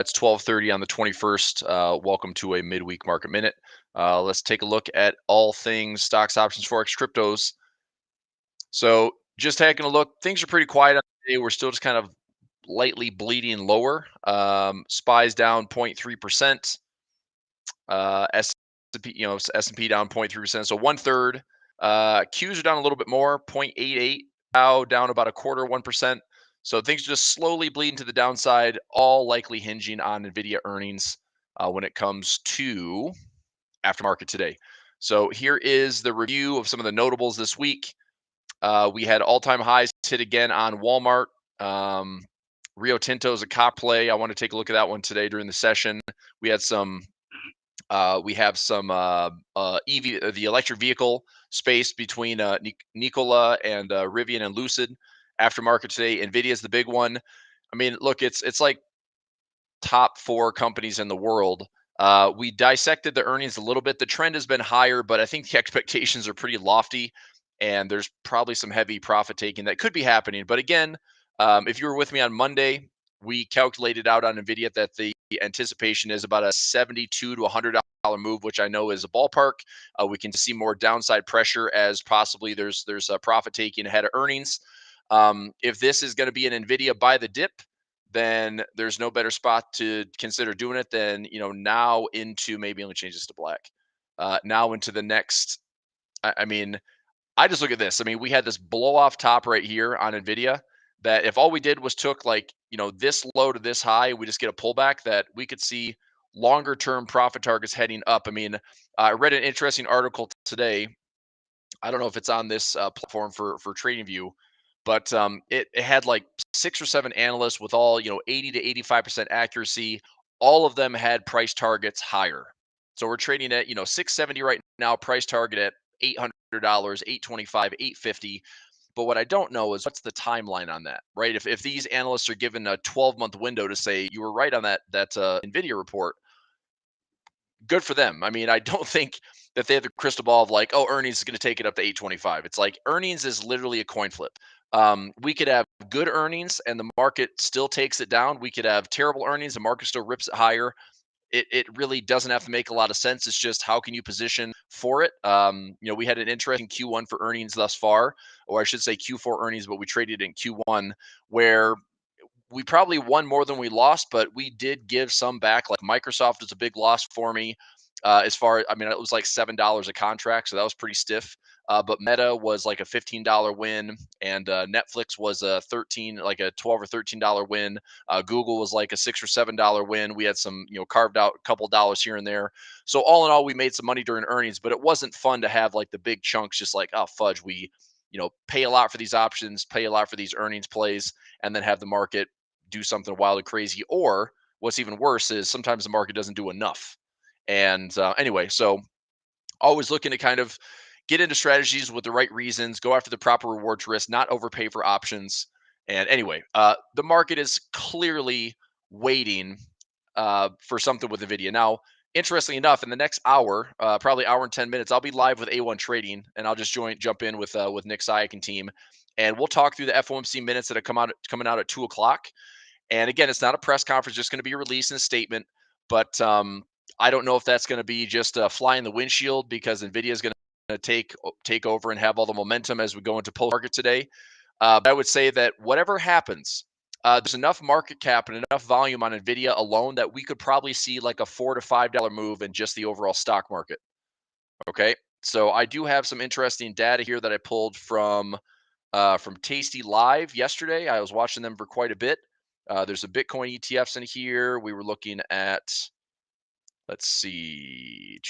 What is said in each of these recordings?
It's 12:30 on the 21st. Welcome to a midweek market minute. Let's take a look at all things stocks, options, forex, cryptos. So, just taking a look, things are pretty quiet on the day. We're still just kind of lightly bleeding lower. SPY's down 0.3%. S&P, S&P down 0.3%. So 1/3. Qs are down a little bit more, 0.88. Dow down about a quarter, 1%. So things are just slowly bleeding to the downside, all likely hinging on Nvidia earnings when it comes to aftermarket today. So here is the review of some of the notables this week. We had all-time highs hit again on Walmart. Rio Tinto is a cop play. I want to take a look at that one today during the session. We had some we have some EV, the electric vehicle space between Nikola and Rivian and Lucid. Aftermarket today, Nvidia is the big one. I mean, look, it's like top 4 companies in the world. We dissected the earnings a little bit. The trend has been higher, but I think the expectations are pretty lofty, and there's probably some heavy profit taking that could be happening. But again, if you were with me on Monday, we calculated out on Nvidia that the anticipation is about a $72 to $100 move, which I know is a ballpark. We can see more downside pressure as possibly there's a profit taking ahead of earnings. If this is going to be an Nvidia buy the dip, then there's no better spot to consider doing it than now into, maybe let me change this to black. Now into the next. I mean, I just look at this. I mean, we had this blow off top right here on Nvidia that if all we did was took like, this low to this high, we just get a pullback, that we could see longer term profit targets heading up. I mean, I read an interesting article today. I don't know if it's on this platform for TradingView, but it had like 6 or 7 analysts with all 80 to 85% accuracy. All of them had price targets higher. So we're trading at 670 right now, price target at $800, 825, 850. But what I don't know is what's the timeline on that, right? If these analysts are given a 12-month window to say you were right on that Nvidia report, good for them. I mean, I don't think that they have the crystal ball of like, oh, earnings is going to take it up to 825. It's like earnings is literally a coin flip. We could have good earnings and the market still takes it down. We could have terrible earnings, the market still rips it higher. It really doesn't have to make a lot of sense. It's just how can you position for it? We had an interesting Q1 for earnings thus far, or I should say Q4 earnings, but we traded in Q1 where we probably won more than we lost, but we did give some back. Like Microsoft was a big loss for me. As far, I mean, it was like $7 a contract, so that was pretty stiff. But Meta was like a $15 win, and Netflix was a like a $12 or $13 win. Google was like a $6 or $7 win. We had some, carved out a couple dollars here and there. So all in all, we made some money during earnings, but it wasn't fun to have like the big chunks. Just like, oh fudge, we pay a lot for these options, pay a lot for these earnings plays, and then have the market do something wild and crazy. Or what's even worse is sometimes the market doesn't do enough. And anyway, so always looking to kind of get into strategies with the right reasons, go after the proper reward to risk, not overpay for options. And anyway, the market is clearly waiting for something with NVIDIA. Now, interestingly enough, in the next hour, probably hour and 10 minutes, I'll be live with A1 Trading, and I'll just jump in with Nick Sayek and team, and we'll talk through the FOMC minutes that are coming out at 2 o'clock. And again, it's not a press conference, just going to be a release and a statement. But I don't know if that's going to be just a fly in the windshield because Nvidia is going to take over and have all the momentum as we go into pull market today. But I would say that whatever happens, there's enough market cap and enough volume on Nvidia alone that we could probably see like a $4 to $5 move in just the overall stock market. Okay, so I do have some interesting data here that I pulled from Tasty Live yesterday. I was watching them for quite a bit. There's a Bitcoin ETFs in here. We were looking at, let's see.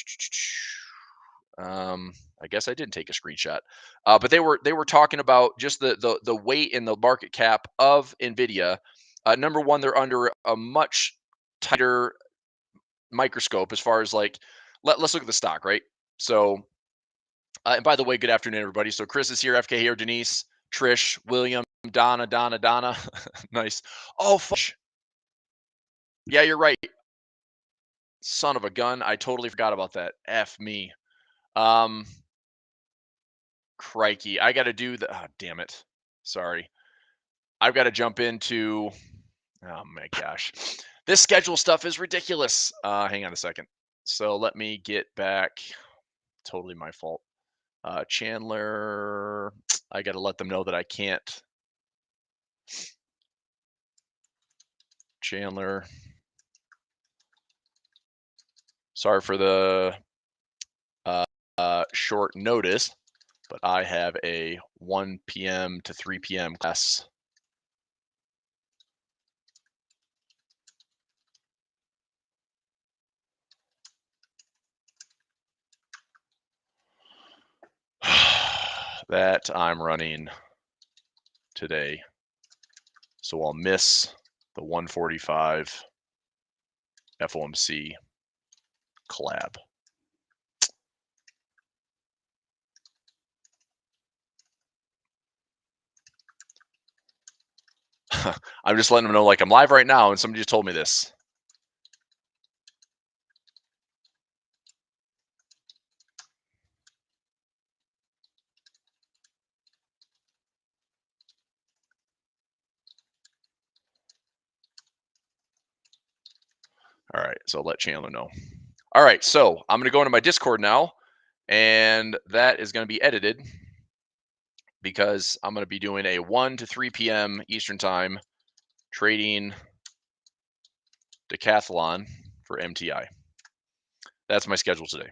I guess I didn't take a screenshot, but they were talking about just the weight in the market cap of Nvidia. Number one, they're under a much tighter microscope as far as like, let's look at the stock, right? So, and by the way, good afternoon, everybody. So Chris is here, FK here, Denise, Trish, William, Donna. Nice. Oh, fudge. Yeah, you're right. Son of a gun. I totally forgot about that. F me. Crikey. I got to do the, oh, damn it. Sorry. I've got to jump into, oh my gosh. This schedule stuff is ridiculous. Hang on a second. So let me get back. Totally my fault. Chandler, I got to let them know that I can't. Chandler, sorry for the short notice, but I have a 1 p.m. to 3 p.m. class. That I'm running today. So I'll miss the 145 FOMC collab. I'm just letting them know, like, I'm live right now, and somebody just told me this. All right, so I'll let Chandler know. All right, so I'm going to go into my Discord now, and that is going to be edited because I'm going to be doing a 1 to 3 p.m. Eastern Time trading decathlon for MTI. That's my schedule today.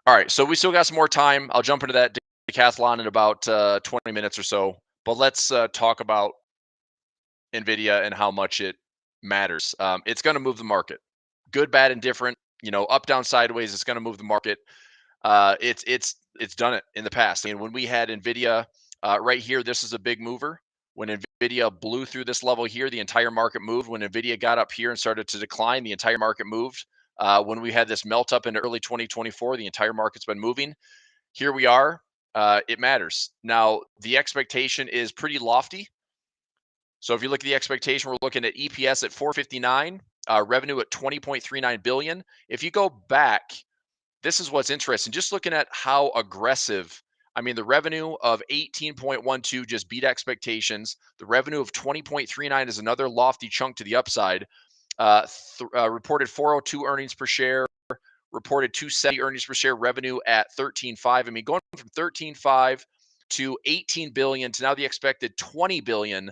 All right, so we still got some more time. I'll jump into that decathlon in about 20 minutes or so. But let's talk about NVIDIA and how much it matters. It's going to move the market. Good, bad, and different. Up, down, sideways. It's going to move the market. It's done it in the past. And when we had NVIDIA right here, this is a big mover. When NVIDIA blew through this level here, the entire market moved. When NVIDIA got up here and started to decline, the entire market moved. When we had this melt up in early 2024, the entire market's been moving. Here we are. It matters. Now, the expectation is pretty lofty. So if you look at the expectation, we're looking at EPS at 459, revenue at 20.39 billion. If you go back, this is what's interesting. Just looking at how aggressive, the revenue of 18.12 just beat expectations. The revenue of 20.39 is another lofty chunk to the upside. Reported 402 earnings per share, reported 270 earnings per share, revenue at 13.5. Going from 13.5 to 18 billion to now the expected 20 billion,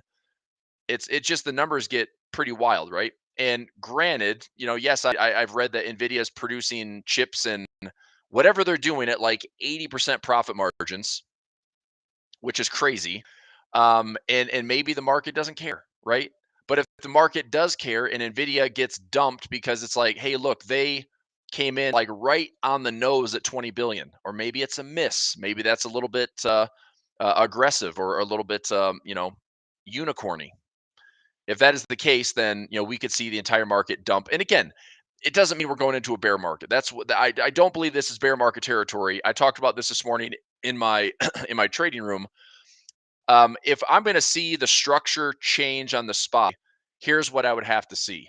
it's just the numbers get pretty wild, right? And granted, yes, I've read that NVIDIA is producing chips and whatever they're doing at like 80% profit margins, which is crazy. And maybe the market doesn't care, right? But if the market does care and NVIDIA gets dumped because it's like, hey, look, they came in like right on the nose at 20 billion, or maybe it's a miss. Maybe that's a little bit aggressive or a little bit, unicorny. If that is the case, then we could see the entire market dump. And again, it doesn't mean we're going into a bear market. That's what I don't believe this is bear market territory. I talked about this morning in my in my trading room. If I'm going to see the structure change on the spot, here's what I would have to see.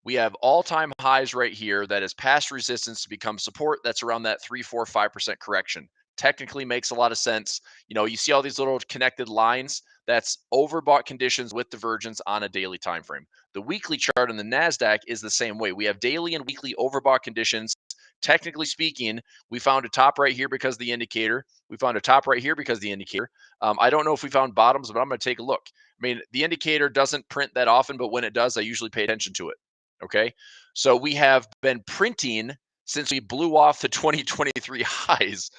We have all-time highs right here that is past resistance to become support. That's around that 3, 4, 5% correction. Technically makes a lot of sense. You see all these little connected lines. That's overbought conditions with divergence on a daily time frame. The weekly chart on the NASDAQ is the same way. We have daily and weekly overbought conditions. Technically speaking, we found a top right here because of the indicator. We found a top right here because of the indicator. I don't know if we found bottoms, but I'm going to take a look. The indicator doesn't print that often, but when it does, I usually pay attention to it. Okay. So we have been printing since we blew off the 2023 highs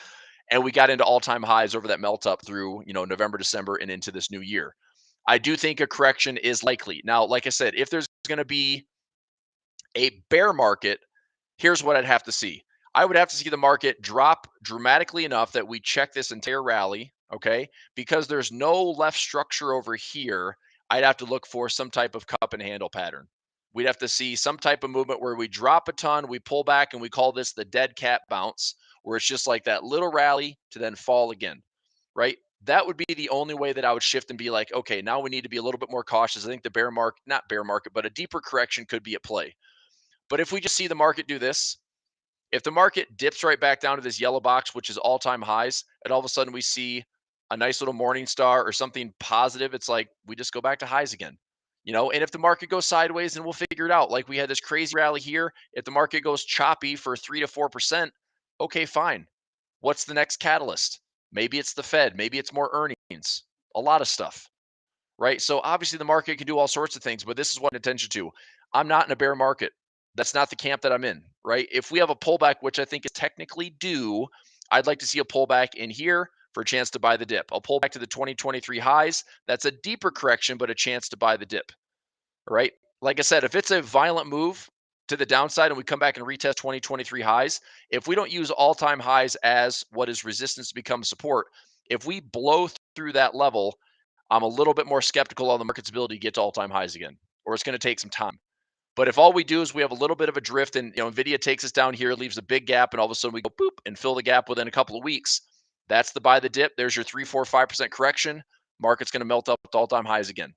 and we got into all-time highs over that melt up through, November, December, and into this new year. I do think a correction is likely. Now, like I said, if there's going to be a bear market, here's what I'd have to see. I would have to see the market drop dramatically enough that we check this entire rally, okay? Because there's no left structure over here, I'd have to look for some type of cup and handle pattern. We'd have to see some type of movement where we drop a ton, we pull back, and we call this the dead cat bounce, where it's just like that little rally to then fall again, right? That would be the only way that I would shift and be like, okay, now we need to be a little bit more cautious. I think the bear market, not bear market, but a deeper correction could be at play. But if we just see the market do this, if the market dips right back down to this yellow box, which is all-time highs, and all of a sudden we see a nice little morning star or something positive, it's like we just go back to highs again. And if the market goes sideways, then we'll figure it out. Like we had this crazy rally here. If the market goes choppy for 3 to 4%, okay, fine. What's the next catalyst? Maybe it's the Fed. Maybe it's more earnings. A lot of stuff, right? So obviously the market can do all sorts of things, but this is what I'm attention to. I'm not in a bear market. That's not the camp that I'm in, right? If we have a pullback, which I think is technically due, I'd like to see a pullback in here for a chance to buy the dip. I'll pull back to the 2023 highs. That's a deeper correction, but a chance to buy the dip, right? Like I said, if it's a violent move to the downside and we come back and retest 2023 highs, if we don't use all-time highs as what is resistance to become support, if we blow through that level, I'm a little bit more skeptical on the market's ability to get to all-time highs again, or it's going to take some time. But if all we do is we have a little bit of a drift and Nvidia takes us down here, leaves a big gap, and all of a sudden we go boop and fill the gap within a couple of weeks, that's the buy the dip. There's your 3, 4, 5% correction. Market's going to melt up to all-time highs again,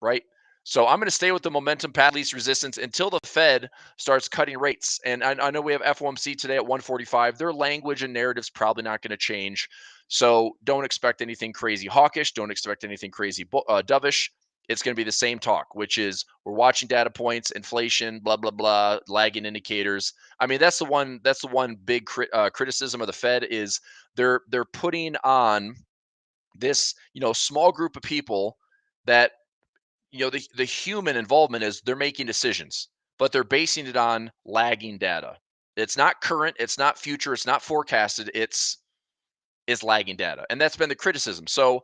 right? So I'm going to stay with the momentum path least resistance until the Fed starts cutting rates. And I know we have FOMC today at 145. Their language and narrative's probably not going to change. So don't expect anything crazy hawkish. Don't expect anything crazy dovish. It's going to be the same talk, which is we're watching data points, inflation, blah blah blah, lagging indicators. I mean, that's the one. That's the one big criticism of the Fed is they're putting on this small group of people that the human involvement is they're making decisions, but they're basing it on lagging data. It's not current, it's not future, it's not forecasted, it's lagging data. And that's been the criticism. So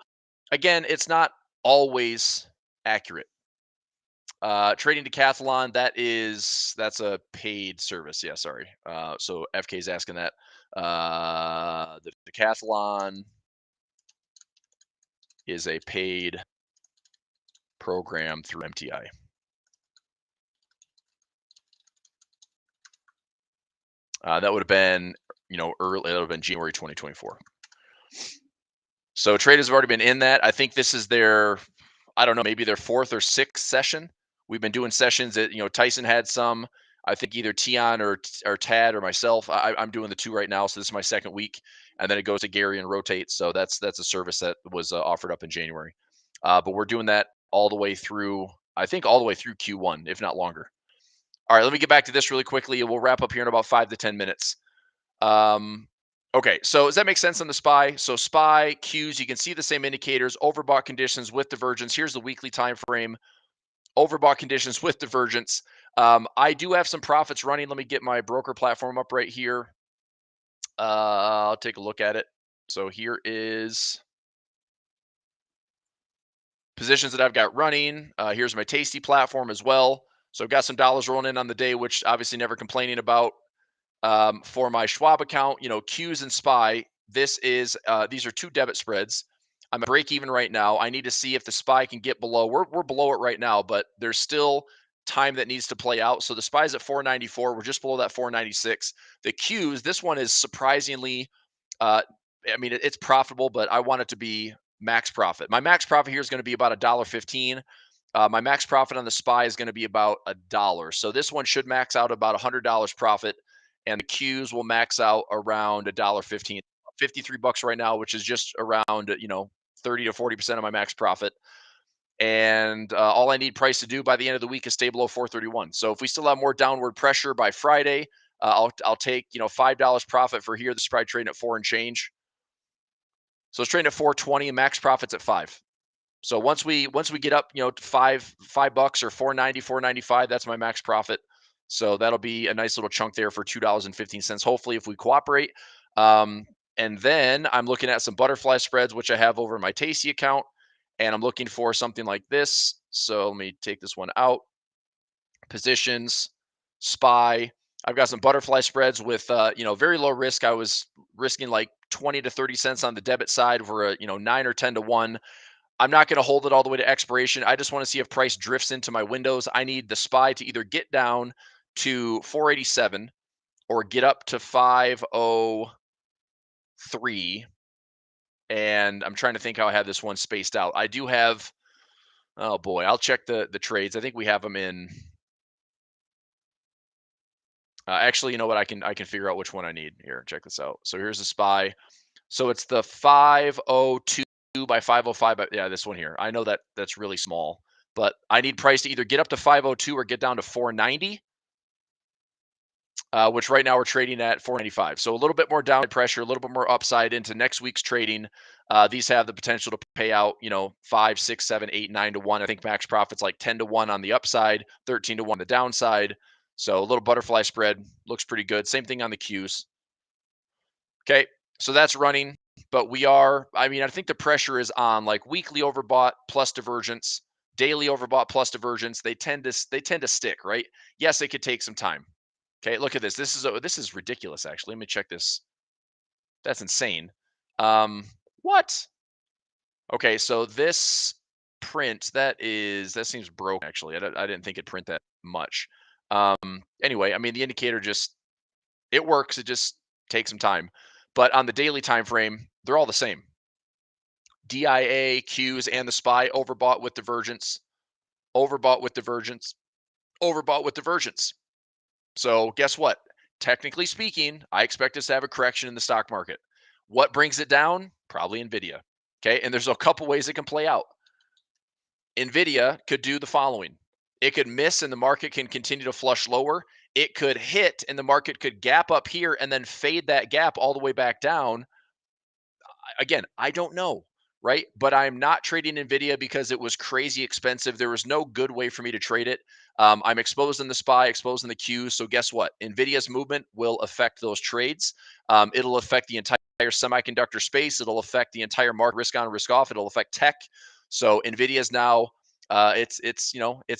again, it's not always accurate. Trading Decathlon, that's a paid service. Yeah, sorry. So FK is asking that. The Decathlon is a paid program through MTI. That would have been, early. That would have been January 2024. So traders have already been in that. I think this is their, I don't know, maybe their 4th or 6th session. We've been doing sessions that, Tyson had some. I think either Tion or Tad or myself. I'm doing the 2 right now. So this is my 2nd week. And then it goes to Gary and rotates. So that's a service that was offered up in January. But we're doing that all the way through, I think all the way through Q1, if not longer. All right, let me get back to this really quickly. We'll wrap up here in about 5 to 10 minutes. Okay, so does that make sense on the SPY? So SPY, Qs, you can see the same indicators, overbought conditions with divergence. Here's the weekly time frame, overbought conditions with divergence. I do have some profits running. Let me get my broker platform up right here. I'll take a look at it. So here is positions that I've got running. Here's my Tasty platform as well. So I've got some dollars rolling in on the day, which obviously never complaining about. For my Schwab account, Qs and SPY, these are 2 debit spreads. I'm at break even right now. I need to see if the SPY can get below. We're below it right now, but there's still time that needs to play out. So the SPY is at 494. We're just below that 496. The Qs, this one is surprisingly, it's profitable, but I want it to be max profit. My max profit here is going to be about $1.15. My max profit on the SPY is going to be about $1. So this one should max out about $100 profit. And the Qs will max out around $1.15, $53 right now, which is just around 30 to 40% of my max profit. And all I need price to do by the end of the week is stay below 431. So if we still have more downward pressure by Friday, I'll take $5 profit for here. This is probably trading at 4 and change. So it's trading at 420 and max profits at 5. So once we get up, to $5 or 490, 495, that's my max profit. So that'll be a nice little chunk there for $2.15, hopefully, if we cooperate. And then I'm looking at some butterfly spreads, which I have over in my Tasty account. And I'm looking for something like this. So let me take this one out. Positions, SPY. I've got some butterfly spreads with, very low risk. I was risking like 20 to 30 cents on the debit side for a, 9 or 10 to 1. I'm not going to hold it all the way to expiration. I just want to see if price drifts into my windows. I need the SPY to either get down to 487 or get up to 503. And I'm trying to think how I have this one spaced out. I do have, oh boy, I'll check the trades. I think we have them in. Actually, you know what? I can figure out which one I need here. Check this out. So here's the SPY. So it's the 502 by 505. Yeah, this one here. I know that's really small, but I need price to either get up to 502 or get down to 490. Which right now we're trading at 495. So a little bit more downward pressure, a little bit more upside into next week's trading. These have the potential to pay out, 5, 6, 7, 8, 9 to 1. I think max profit's like 10 to 1 on the upside, 13 to 1 on the downside. So a little butterfly spread looks pretty good. Same thing on the Qs. Okay. So that's running, but I think the pressure is on like weekly overbought plus divergence, daily overbought plus divergence. They tend to stick, right? Yes, it could take some time. Okay, look at this. This is ridiculous. Actually, let me check this. That's insane. What? Okay, so this print that seems broke. Actually, I didn't think it'd print that much. Anyway, I mean the indicator just it works. It just takes some time. But on the daily time frame, they're all the same. DIA, Qs, and the SPY overbought with divergence, overbought with divergence, overbought with divergence. So guess what? Technically speaking, I expect us to have a correction in the stock market. What brings it down? Probably Nvidia. Okay. And there's a couple ways it can play out. Nvidia could do the following. It could miss and the market can continue to flush lower. It could hit and the market could gap up here and then fade that gap all the way back down. Again, I don't know, right? But I'm not trading Nvidia because it was crazy expensive. There was no good way for me to trade it. I'm exposed in the SPY, exposed in the Qs. So guess what? Nvidia's movement will affect those trades. It'll affect the entire semiconductor space. It'll affect the entire market, risk on, risk off. It'll affect tech. So Nvidia's now it's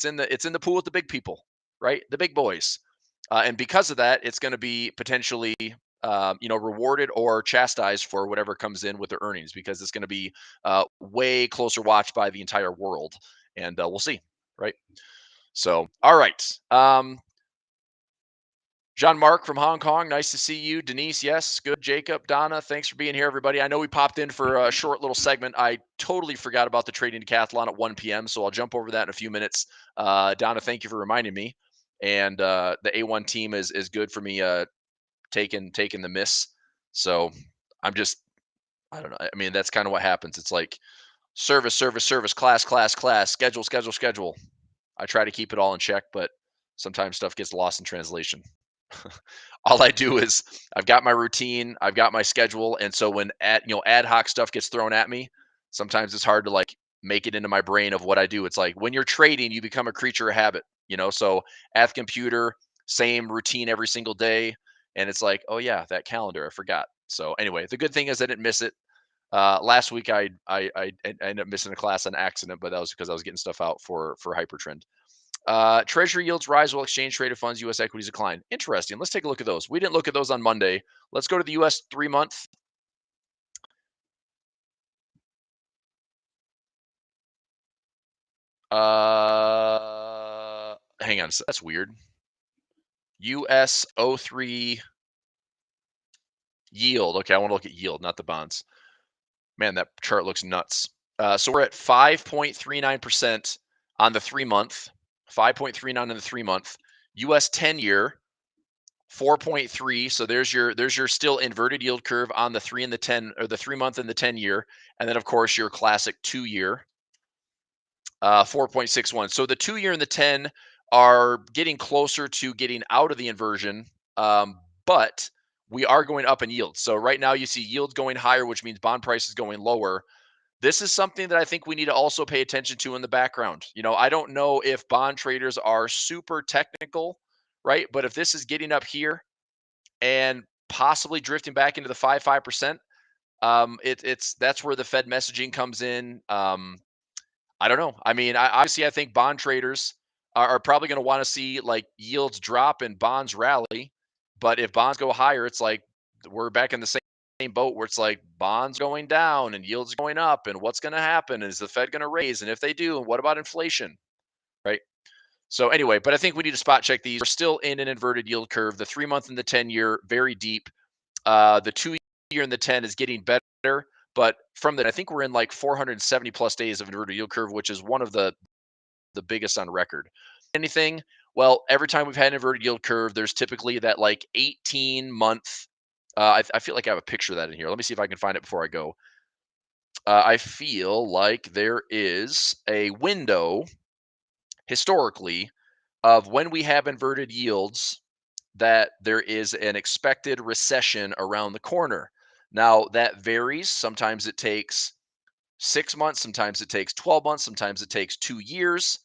in the pool with the big people, right? The big boys. And because of that, it's going to be potentially rewarded or chastised for whatever comes in with their earnings because it's going to be way closer watched by the entire world. And we'll see, right? So, all right. Jean-Marc from Hong Kong, nice to see you. Denise, yes, good. Jacob, Donna, thanks for being here, everybody. I know we popped in for a short little segment. I totally forgot about the trading decathlon at 1 p.m., so I'll jump over that in a few minutes. Donna, thank you for reminding me. And the A1 team is good for me taking the miss. So I don't know. I mean, that's kind of what happens. It's like service, service, service, class, class, class, schedule, schedule, schedule. I try to keep it all in check, but sometimes stuff gets lost in translation. All I do is I've got my routine, I've got my schedule, and so when ad hoc stuff gets thrown at me, sometimes it's hard to like make it into my brain of what I do. It's like when you're trading, you become a creature of habit, So at the computer, same routine every single day, and it's like, oh yeah, that calendar, I forgot. So anyway, the good thing is I didn't miss it. Last week I ended up missing a class on accident, but that was because I was getting stuff out for Hypertrend. Treasury yields rise while exchange traded funds, U.S. equities decline. Interesting. Let's take a look at those. We didn't look at those on Monday. Let's go to the U.S. 3-month. Hang on. That's weird. U.S. 03 yield. Okay, I want to look at yield, not the bonds. Man, that chart looks nuts. So we're at 5.39% on the 3-month. 5.39 on the 3-month. U.S. 10-year. 4.3. So there's your still inverted yield curve on the 3 and the 10, or the 3-month and the 10-year, and then of course your classic 2-year, 4.61. So the 2-year and the 10 are getting closer to getting out of the inversion, but we are going up in yield. So right now you see yields going higher, which means bond prices going lower. This is something that I think we need to also pay attention to in the background. I don't know if bond traders are super technical, right? But if this is getting up here and possibly drifting back into the 5%, that's where the Fed messaging comes in. I don't know. I mean, obviously, I think bond traders are probably going to want to see like yields drop and bonds rally. But if bonds go higher, it's like we're back in the same boat where it's like bonds going down and yields going up. And what's going to happen? Is the Fed going to raise? And if they do, and what about inflation? Right. So anyway, but I think we need to spot check these. We're still in an inverted yield curve. The 3-month and the 10-year, very deep. The 2-year and the 10 is getting better. But I think we're in like 470 plus days of inverted yield curve, which is one of the biggest on record. Anything? Well, every time we've had an inverted yield curve, there's typically that like 18-month. I feel like I have a picture of that in here. Let me see if I can find it before I go. I feel like there is a window historically of when we have inverted yields that there is an expected recession around the corner. Now, that varies. Sometimes it takes 6 months, sometimes it takes 12 months, sometimes it takes 2 years.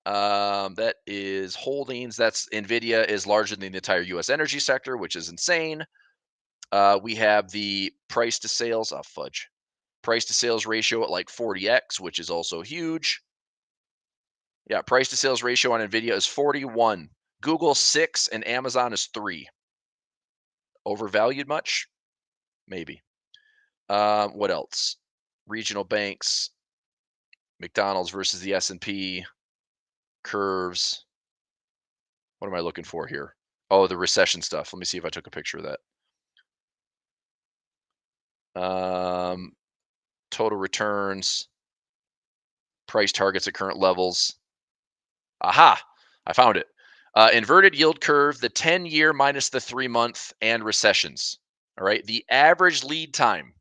That is holdings. That's Nvidia is larger than the entire U.S. energy sector, which is insane. We have the price to sales. Oh, fudge. Price to sales ratio at like 40x, which is also huge. Yeah, price to sales ratio on Nvidia is 41. Google 6 and Amazon is 3. Overvalued much? Maybe. What else? Regional banks, McDonald's versus the S&P curves. What am I looking for here? Oh, the recession stuff. Let me see if I took a picture of that. Total returns, price targets at current levels. Aha, I found it. Inverted yield curve, the 10-year minus the 3-month, and recessions. All right. The average lead time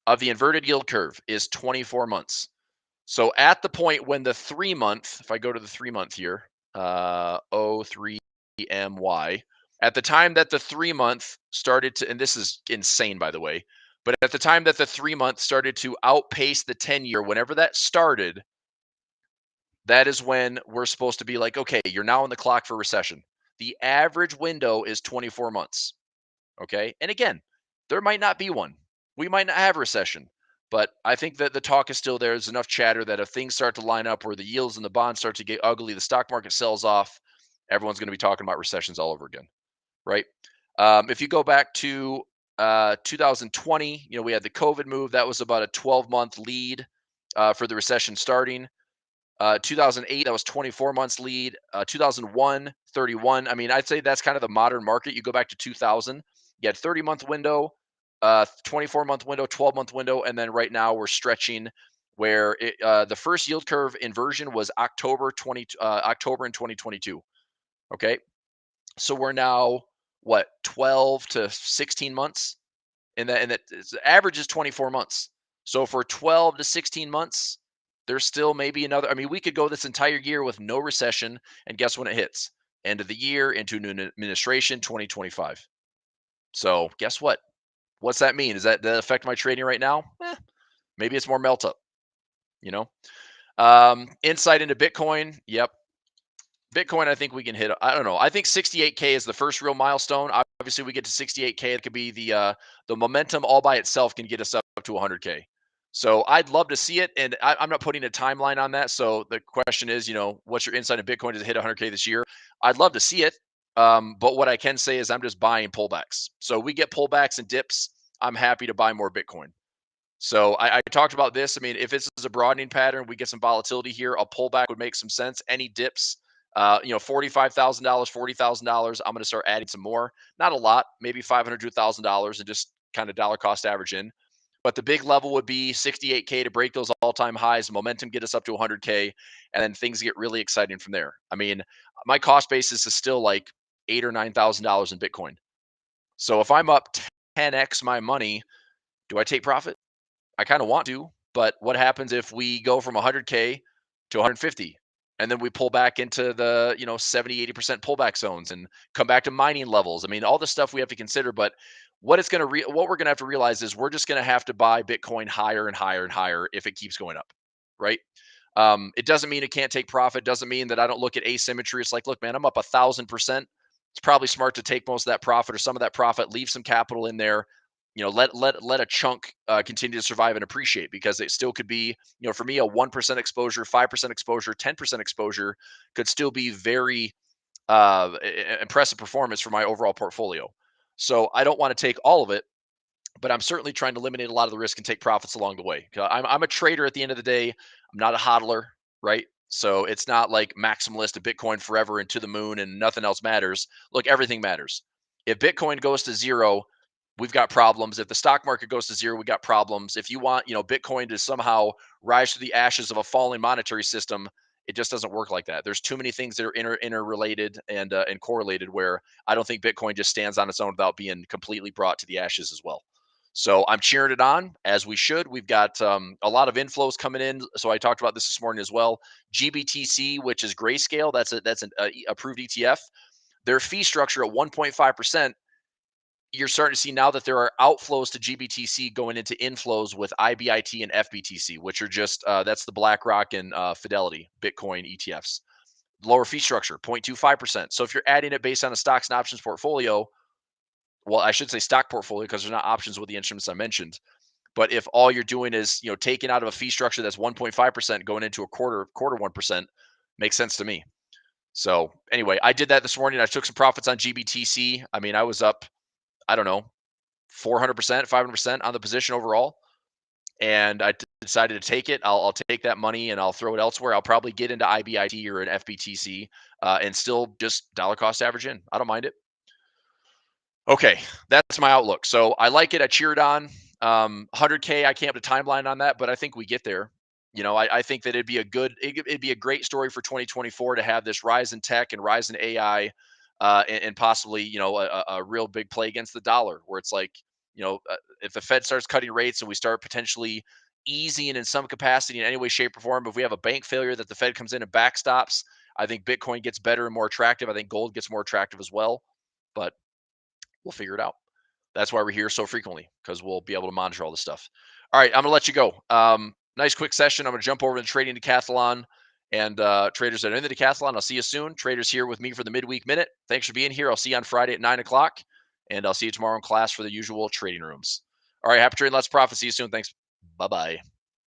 of the inverted yield curve is 24 months. So at the point when the 3-month, if I go to the 3-month here, O3MY, at the time that the 3-month started to, and this is insane, by the way, but at the time that the 3-month started to outpace the 10-year, whenever that started, that is when we're supposed to be like, okay, you're now on the clock for recession. The average window is 24 months. Okay. And again, there might not be one. We might not have a recession, but I think that the talk is still there. There's enough chatter that if things start to line up where the yields and the bonds start to get ugly, the stock market sells off, everyone's going to be talking about recessions all over again. Right. If you go back to 2020, we had the COVID move. That was about a 12-month lead for the recession starting. 2008, that was 24 months lead. 2001, 31. I mean, I'd say that's kind of the modern market. You go back to 2000, you had 30-month window, 24-month window, 12-month window, and then right now we're stretching where the first yield curve inversion was October in 2022. Okay, so we're now what 12 to 16 months, and that the average is 24 months. So for 12 to 16 months, there's still maybe another. I mean, we could go this entire year with no recession, and guess when it hits? End of the year into new administration, 2025. So guess what? What's that mean? Does that affect my trading right now? Maybe it's more melt up. You know. Insight into Bitcoin. Yep. Bitcoin, I think we can hit. I don't know. I think 68K is the first real milestone. Obviously, we get to 68K. It could be the momentum all by itself can get us up to 100K. So I'd love to see it, and I'm not putting a timeline on that. So the question is, what's your insight in Bitcoin? Does it hit 100K this year? I'd love to see it, but what I can say is I'm just buying pullbacks. So we get pullbacks and dips. I'm happy to buy more Bitcoin. So I talked about this. I mean, if this is a broadening pattern, we get some volatility here. A pullback would make some sense. Any dips, $45,000, $40,000, I'm going to start adding some more. Not a lot, maybe $500 to $1,000, and just kind of dollar cost average in. But the big level would be 68K to break those all-time highs, momentum get us up to 100K, and then things get really exciting from there. I mean, my cost basis is still like $8,000 or $9,000 in Bitcoin. So if I'm up 10x my money, do I take profit? I kind of want to, but what happens if we go from 100K to 150 and then we pull back into the, 70, 80% pullback zones and come back to mining levels? I mean, all the stuff we have to consider, but what we're going to have to realize is we're just going to have to buy Bitcoin higher and higher and higher if it keeps going up, right? It doesn't mean it can't take profit. Doesn't mean that I don't look at asymmetry. It's like, look, man, I'm up 1,000%. It's probably smart to take most of that profit or some of that profit, leave some capital in there, let a chunk continue to survive and appreciate, because it still could be, for me, a 1% exposure, 5% exposure, 10% exposure could still be very impressive performance for my overall portfolio. So I don't want to take all of it, but I'm certainly trying to eliminate a lot of the risk and take profits along the way. I'm a trader at the end of the day. I'm not a hodler, right? So it's not like maximalist of Bitcoin forever and to the moon and nothing else matters. Look, everything matters. If Bitcoin goes to zero, we've got problems. If the stock market goes to zero, we got problems. If you want, Bitcoin to somehow rise to the ashes of a falling monetary system, it just doesn't work like that. There's too many things that are interrelated and correlated, where I don't think Bitcoin just stands on its own without being completely brought to the ashes as well. So I'm cheering it on as we should. We've got a lot of inflows coming in. So I talked about this morning as well. GBTC, which is Grayscale, that's an approved ETF. Their fee structure at 1.5%. You're starting to see now that there are outflows to GBTC going into inflows with IBIT and FBTC, which are just that's the BlackRock and Fidelity Bitcoin ETFs. Lower fee structure, 0.25%. So if you're adding it based on a stocks and options portfolio, well, I should say stock portfolio because there's not options with the instruments I mentioned. But if all you're doing is taking out of a fee structure that's 1.5% going into a quarter 1%, makes sense to me. So anyway, I did that this morning. I took some profits on GBTC. I mean, I was up, I don't know, 400%, 500% on the position overall. And I decided to take it. I'll take that money and I'll throw it elsewhere. I'll probably get into IBIT or an FBTC and still just dollar cost average in. I don't mind it. Okay, that's my outlook. So I like it. I cheered on. 100K. I can't put a timeline on that, but I think we get there. I think that it'd be a great story for 2024 to have this rise in tech and rise in AI, and possibly a real big play against the dollar, where it's like if the Fed starts cutting rates and we start potentially easing in some capacity in any way, shape, or form. If we have a bank failure that the Fed comes in and backstops, I think Bitcoin gets better and more attractive. I think gold gets more attractive as well. But we'll figure it out. That's why we're here so frequently, because we'll be able to monitor all this stuff. All right, I'm gonna let you go. Nice quick session. I'm gonna jump over to the trading decathlon, and traders that are in the decathlon, I'll see you soon. Traders here with me for the midweek minute. Thanks for being here. I'll see you on Friday at 9 o'clock, and I'll see you tomorrow in class for the usual trading rooms. All right, happy trading, lots of profit. See you soon. Thanks. Bye bye.